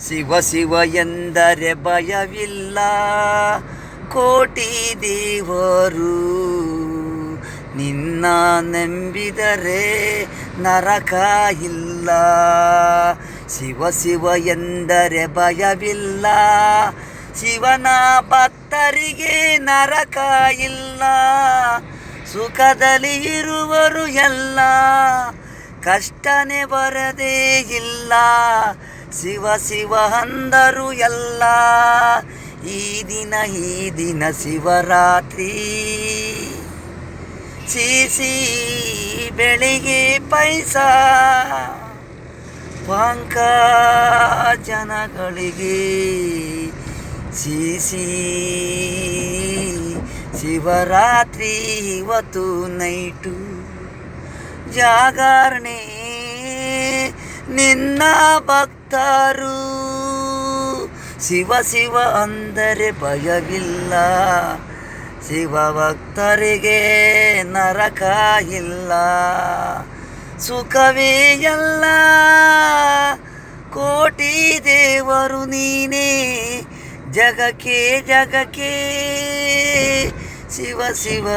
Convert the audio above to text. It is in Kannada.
ಶಿವ ಶಿವ ಎಂದರೆ ಭಯವಿಲ್ಲ, ಕೋಟಿ ದೇವರು ನಿನ್ನ ನಂಬಿದರೆ ನರಕ ಇಲ್ಲ. ಶಿವ ಶಿವ ಎಂದರೆ ಭಯವಿಲ್ಲ, ಶಿವನ ಭಕ್ತರಿಗೆ ನರಕ ಇಲ್ಲ. ಸುಖದಲ್ಲಿ ಇರುವರು ಎಲ್ಲ, ಕಷ್ಟನೇ ಬರದೇ ಇಲ್ಲ. ಶಿವ ಶಿವ ಅಂದರು ಎಲ್ಲ. ಈ ದಿನ ಶಿವರಾತ್ರಿ, ಸಿಹಿ ಬೆಳಿಗ್ಗೆ ಪೈಸ ಪಾಂಕ ಜನಗಳಿಗೆ ಸಿಹಿ ಶಿವರಾತ್ರಿ ಇವತ್ತು ನೈಟು ಜಾಗರಣೆ. ನಿನ್ನ ಭಕ್ತರು ಶಿವ ಶಿವ ಅಂದರೆ ಭಯವಿಲ್ಲ, ಶಿವ ಭಕ್ತರಿಗೆ ನರಕ ಇಲ್ಲ. ಸುಖವೇ ಎಲ್ಲ, ಕೋಟಿ ದೇವರು ನೀನೇ, ಜಗಕ್ಕೆ ಶಿವ ಶಿವ.